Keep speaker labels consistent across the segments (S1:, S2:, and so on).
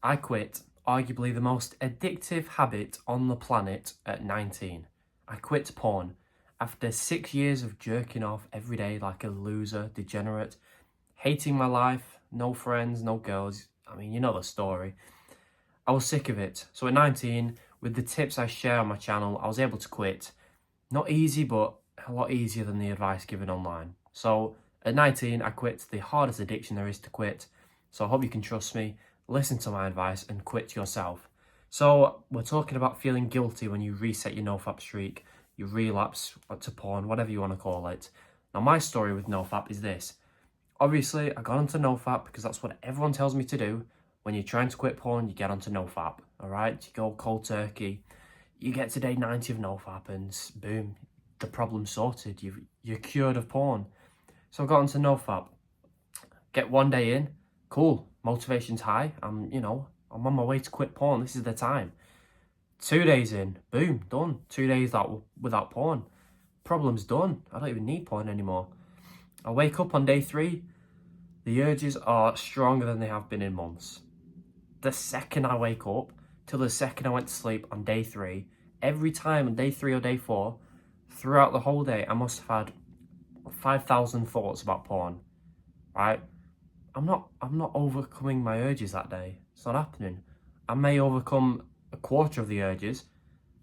S1: I quit arguably the most addictive habit on the planet at 19. I quit porn after 6 years of jerking off every day like a loser, degenerate, hating my life, no friends, no girls. I mean, you know the story. I was sick of it. So at 19, with the tips I share on my channel, I was able to quit. Not easy, but a lot easier than the advice given online. So at 19, I quit the hardest addiction there is to quit. So I hope you can trust me, listen to my advice and quit yourself. So we're talking about feeling guilty when you reset your NoFap streak, you relapse to porn, whatever you want to call it. Now my story with NoFap is this. Obviously, I got onto NoFap because that's what everyone tells me to do. When you're trying to quit porn, you get onto NoFap, all right? You go cold turkey. You get to day 90 of NoFap and boom, the problem's sorted. You're cured of porn. So I got onto NoFap. Get one day in, cool, motivation's high. I'm on my way to quit porn. This is the time. 2 days in, boom, done. 2 days without porn. Problem's done. I don't even need porn anymore. I wake up on day 3. The urges are stronger than they have been in months. The second I wake up till the second I went to sleep on day 3, every time on day 3 or day 4, throughout the whole day, I must have had 5,000 thoughts about porn, right? I'm not overcoming my urges that day. It's not happening. I may overcome a quarter of the urges,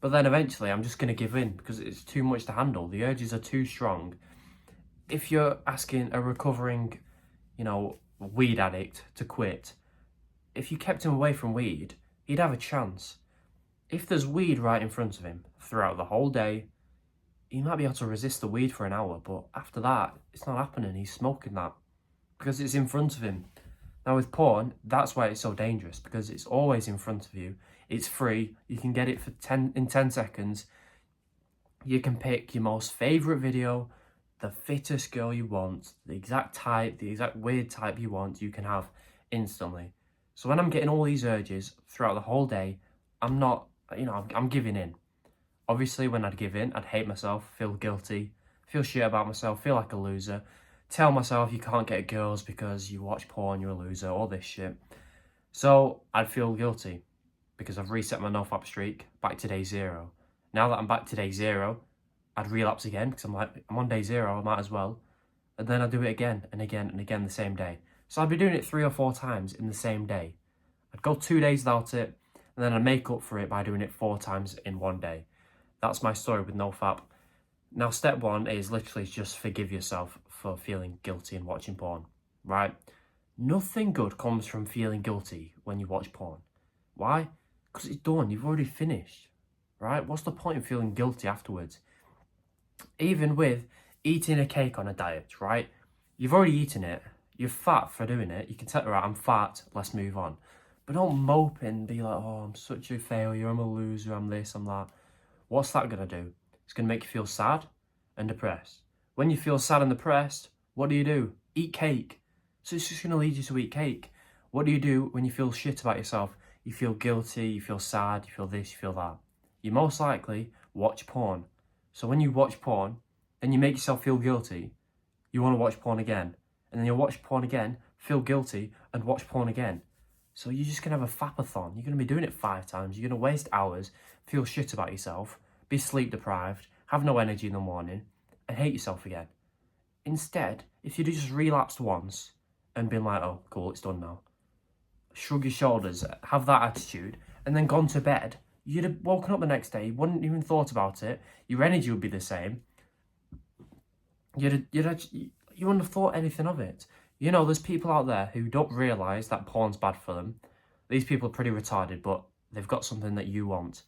S1: but then eventually I'm just going to give in because it's too much to handle. The urges are too strong. If you're asking a recovering, weed addict to quit, if you kept him away from weed, he'd have a chance. If there's weed right in front of him throughout the whole day, he might be able to resist the weed for an hour, but after that, it's not happening. He's smoking that because it's in front of him. Now with porn, that's why it's so dangerous, because it's always in front of you. It's free. You can get it for 10 seconds. You can pick your most favourite video, the fittest girl you want, the exact type, the exact weird type you want, you can have instantly. So when I'm getting all these urges throughout the whole day, I'm giving in. Obviously, when I'd give in, I'd hate myself, feel guilty, feel shit about myself, feel like a loser, tell myself you can't get girls because you watch porn, you're a loser, all this shit. So I'd feel guilty because I've reset my NoFap streak back to day 0. Now that I'm back to day 0, I'd relapse again because I'm on day 0, I might as well. And then I'd do it again and again and again the same day. So I'd be doing it 3 or 4 times in the same day. I'd go 2 days without it, and then I'd make up for it by doing it 4 times in one day. That's my story with NoFap. Now, step 1 is literally just forgive yourself for feeling guilty and watching porn, right? Nothing good comes from feeling guilty when you watch porn. Why? Because it's done. You've already finished, right? What's the point of feeling guilty afterwards? Even with eating a cake on a diet, right? You've already eaten it. You're fat for doing it. You can tell, right, I'm fat, let's move on. But don't mope and be like, oh, I'm such a failure, I'm a loser, I'm this, I'm that. What's that going to do? It's going to make you feel sad and depressed. When you feel sad and depressed, what do? Eat cake. So it's just going to lead you to eat cake. What do you do when you feel shit about yourself? You feel guilty, you feel sad, you feel this, you feel that. You most likely watch porn. So when you watch porn, then you make yourself feel guilty, you want to watch porn again. And then you'll watch porn again, feel guilty, and watch porn again. So you're just going to have a fapathon. You're going to be doing it 5 times. You're going to waste hours, feel shit about yourself, be sleep deprived, have no energy in the morning, and hate yourself again. Instead, if you'd just relapsed once and been like, oh, cool, it's done now. Shrug your shoulders, have that attitude, and then gone to bed, you'd have woken up the next day, wouldn't even thought about it, your energy would be the same. You wouldn't have thought anything of it. There's people out there who don't realise that porn's bad for them. These people are pretty retarded, but they've got something that you want.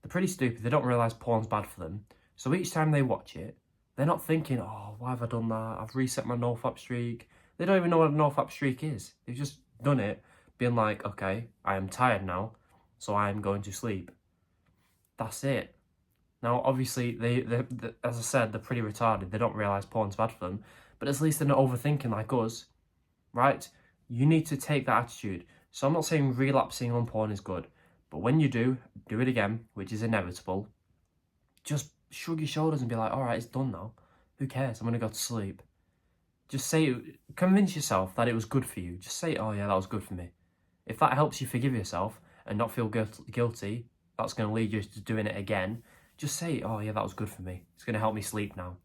S1: They're pretty stupid. They don't realise porn's bad for them. So each time they watch it, they're not thinking, oh, why have I done that? I've reset my NoFap streak. They don't even know what a NoFap streak is. They've just done it, being like, okay, I am tired now, so I am going to sleep. That's it. Now, obviously, they as I said, they're pretty retarded. They don't realise porn's bad for them. But at least they're not overthinking like us, right? You need to take that attitude. So I'm not saying relapsing on porn is good. But when you do it again, which is inevitable, just shrug your shoulders and be like, all right, it's done now. Who cares? I'm going to go to sleep. Just convince yourself that it was good for you. Just say, oh yeah, that was good for me. If that helps you forgive yourself and not feel guilty, that's going to lead you to doing it again. Just say, oh yeah, that was good for me. It's going to help me sleep now.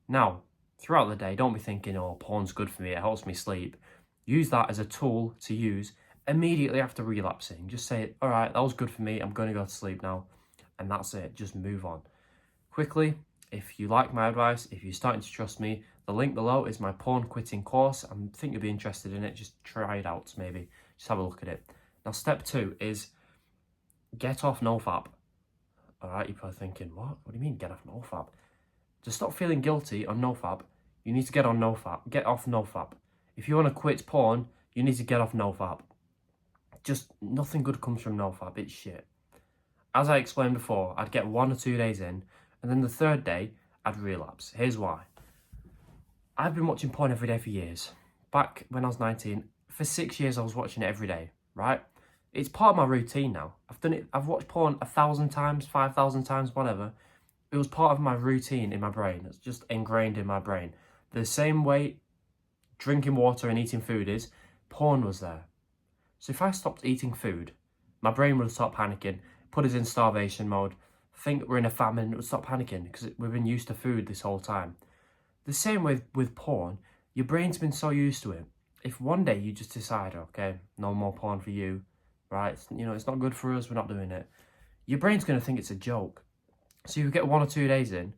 S1: Now, throughout the day, don't be thinking, oh, porn's good for me, it helps me sleep. Use that as a tool to use immediately after relapsing. Just say, all right, that was good for me, I'm going to go to sleep now. And that's it, just move on. Quickly, if you like my advice, if you're starting to trust me, the link below is my porn quitting course. I think you'll be interested in it. Just try it out, maybe. Just have a look at it. Now, step 2 is get off NoFap. All right, you're probably thinking, what? What do you mean, get off NoFap? To stop feeling guilty on NoFap, you need to get on NoFap. Get off NoFap. If you want to quit porn, you need to get off NoFap. Just nothing good comes from NoFap. It's shit. As I explained before, I'd get 1 or 2 days in, and then the third day, I'd relapse. Here's why. I've been watching porn every day for years. Back when I was 19, for 6 years I was watching it every day, right? It's part of my routine now. I've watched porn 1,000 times, 5,000 times, whatever. It was part of my routine in my brain. It's just ingrained in my brain. The same way drinking water and eating food is, porn was there. So if I stopped eating food, my brain would start panicking, put us in starvation mode, think we're in a famine, it would stop panicking because we've been used to food this whole time. The same with porn, your brain's been so used to it. If one day you just decide, okay, no more porn for you, right? It's not good for us, we're not doing it. Your brain's going to think it's a joke. So you get 1 or 2 days in, and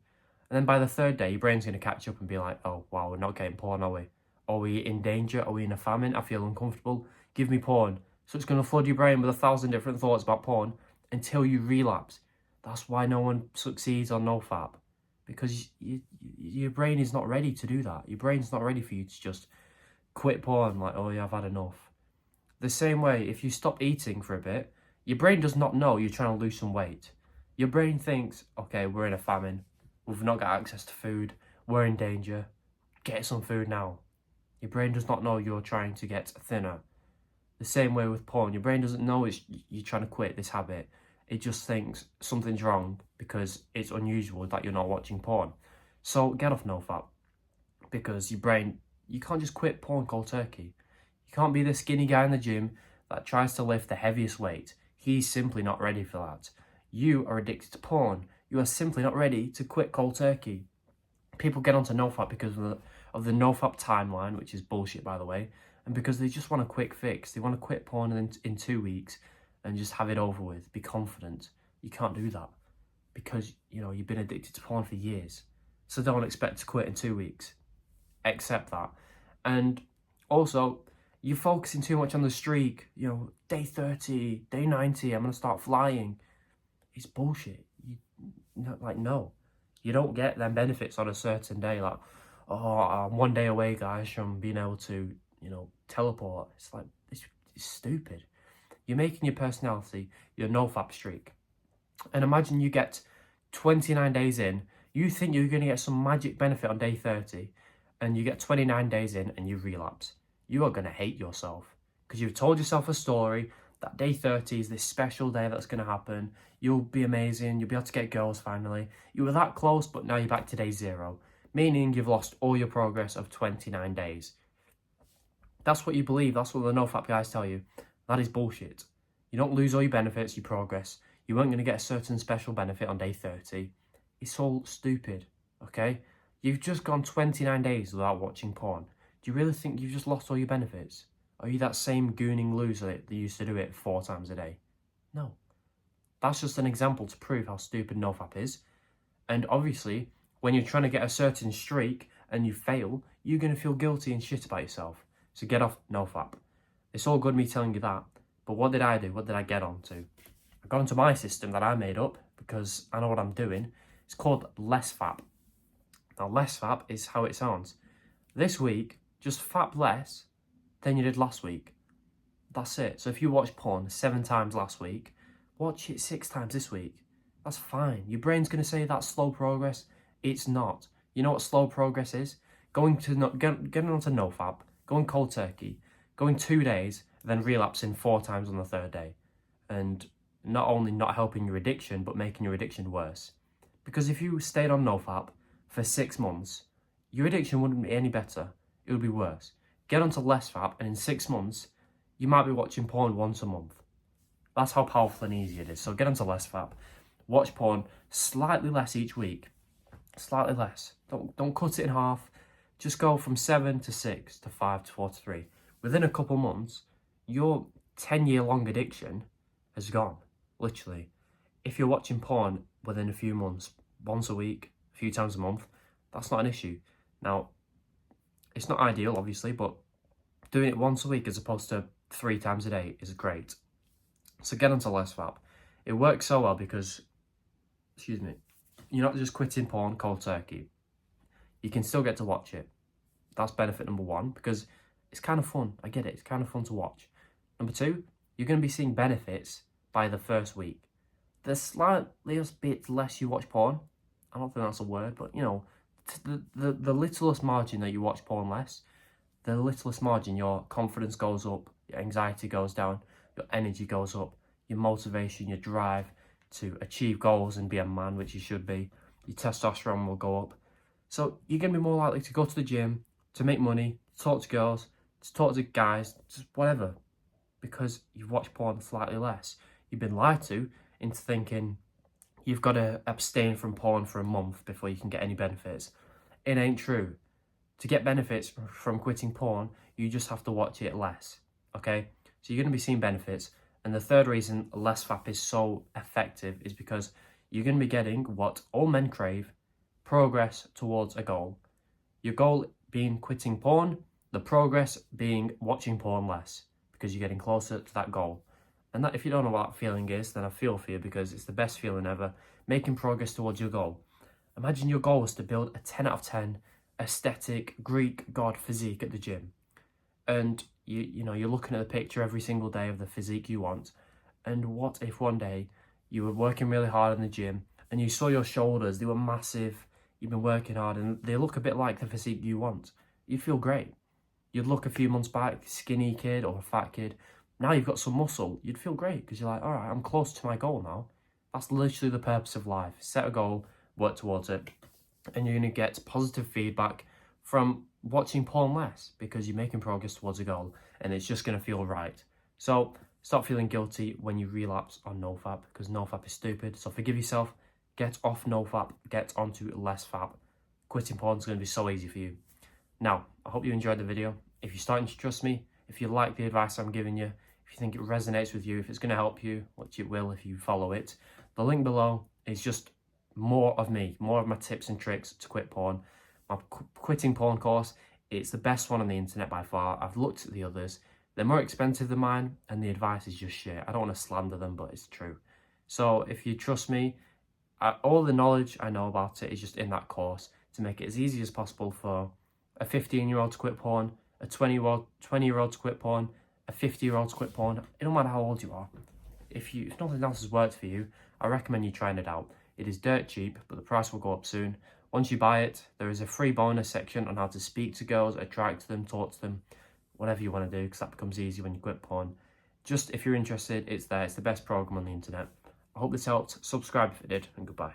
S1: then by the third day, your brain's going to catch up and be like, oh, wow, we're not getting porn, are we? Are we in danger? Are we in a famine? I feel uncomfortable. Give me porn. So it's going to flood your brain with 1,000 different thoughts about porn until you relapse. That's why no one succeeds on NoFap. Because your brain is not ready to do that. Your brain's not ready for you to just quit porn like, oh yeah, I've had enough. The same way, if you stop eating for a bit, your brain does not know you're trying to lose some weight. Your brain thinks, okay, we're in a famine. We've not got access to food. We're in danger. Get some food now. Your brain does not know you're trying to get thinner. The same way with porn. Your brain doesn't know you're trying to quit this habit. It just thinks something's wrong because it's unusual that you're not watching porn. So get off NoFap. Because your brain, you can't just quit porn cold turkey. You can't be the skinny guy in the gym that tries to lift the heaviest weight. He's simply not ready for that. You are addicted to porn. You are simply not ready to quit cold turkey. People get onto NoFap because of the NoFap timeline, which is bullshit, by the way, and because they just want a quick fix. They want to quit porn in 2 weeks and just have it over with. Be confident. You can't do that because, you've been addicted to porn for years. So don't expect to quit in 2 weeks. Accept that. And also, you're focusing too much on the streak. Day 30, day 90, I'm going to start flying. It's bullshit. No. You don't get them benefits on a certain day. Like, oh, I'm 1 day away, guys, from being able to, teleport. It's like, it's stupid. You're making your personality your NoFap streak. And imagine you get 29 days in, you think you're going to get some magic benefit on day 30, and you get 29 days in and you relapse. You are going to hate yourself because you've told yourself a story that day 30 is this special day that's going to happen. You'll be amazing. You'll be able to get girls finally. You were that close, but now you're back to day 0, meaning you've lost all your progress of 29 days. That's what you believe. That's what the NoFap guys tell you. That is bullshit. You don't lose all your benefits, your progress. You weren't going to get a certain special benefit on day 30. It's all stupid, okay? You've just gone 29 days without watching porn. Do you really think you've just lost all your benefits? Are you that same gooning loser that used to do it 4 times a day? No. That's just an example to prove how stupid NoFap is. And obviously, when you're trying to get a certain streak and you fail, you're going to feel guilty and shit about yourself. So get off NoFap. It's all good me telling you that, but what did I do? What did I get onto? I got onto my system that I made up because I know what I'm doing. It's called LessFap. Now, LessFap is how it sounds. This week, just fap less than you did last week. That's it. So if you watched porn 7 times last week, watch it 6 times this week. That's fine. Your brain's going to say that's slow progress. It's not. You know what slow progress is? Getting onto NoFap, going cold turkey, going 2 days, then relapsing 4 times on the 3rd day. And not only not helping your addiction, but making your addiction worse. Because if you stayed on NoFap for 6 months, your addiction wouldn't be any better. It would be worse. Get onto LessFap, and in 6 months, you might be watching porn once a month. That's how powerful and easy it is. So get onto NoFap. Watch porn slightly less each week. Slightly less. Don't cut it in half. Just go from 7 to 6 to 5 to 4 to 3. Within a couple months, your 10-year-long addiction has gone. Literally. If you're watching porn within a few months, once a week, a few times a month, that's not an issue. Now, it's not ideal, obviously, but doing it once a week as opposed to 3 times a day is great. So get onto NoFap. It works so well because, you're not just quitting porn cold turkey. You can still get to watch it. That's benefit number 1, because it's kind of fun. I get it. It's kind of fun to watch. Number 2, you're going to be seeing benefits by the first week. The slightly bit less you watch porn, I don't think that's a word, but the littlest margin that you watch porn less, the littlest margin, your confidence goes up, your anxiety goes down, your energy goes up, your motivation, your drive to achieve goals and be a man, which you should be, your testosterone will go up. So you're going to be more likely to go to the gym, to make money, to talk to girls, to talk to guys, just whatever, because you've watched porn slightly less. You've been lied to into thinking you've got to abstain from porn for a month before you can get any benefits. It ain't true. To get benefits from quitting porn, you just have to watch it less, okay? So you're going to be seeing benefits. And the third reason NoFap is so effective is because you're going to be getting what all men crave: progress towards a goal. Your goal being quitting porn, the progress being watching porn less, because you're getting closer to that goal. And that, if you don't know what that feeling is, then I feel for you, because it's the best feeling ever, making progress towards your goal. Imagine your goal was to build a 10 out of 10 aesthetic Greek god physique at the gym. And you're looking at the picture every single day of the physique you want. And what if one day you were working really hard in the gym and you saw your shoulders, they were massive, you've been working hard, and they look a bit like the physique you want? You'd feel great. You'd look a few months back, skinny kid or a fat kid. Now you've got some muscle, you'd feel great, because you're like, all right, I'm close to my goal now. That's literally the purpose of life. Set a goal, work towards it, and you're going to get positive feedback from watching porn less, because you're making progress towards a goal, and it's just going to feel right. So stop feeling guilty when you relapse on NoFap, because NoFap is stupid. So forgive yourself, get off NoFap, get onto NoFap. Quitting porn is going to be so easy for you. Now, I hope you enjoyed the video. If you're starting to trust me, if you like the advice I'm giving you, if you think it resonates with you, if it's going to help you, which it will if you follow it, the link below is just more of me, more of my tips and tricks to quit porn. My quitting porn course, it's the best one on the internet by far. I've looked at the others. They're more expensive than mine, and the advice is just shit. I don't want to slander them, but it's true. So if you trust me, all the knowledge I know about it is just in that course, to make it as easy as possible for a 15-year-old to quit porn, a 20-year-old to quit porn, a 50-year-old to quit porn. It don't matter how old you are. If nothing else has worked for you, I recommend you trying it out. It is dirt cheap, but the price will go up soon. Once you buy it, there is a free bonus section on how to speak to girls, attract them, talk to them, whatever you want to do, because that becomes easy when you quit porn. Just if you're interested, it's there. It's the best program on the internet. I hope this helped. Subscribe if it did, and goodbye.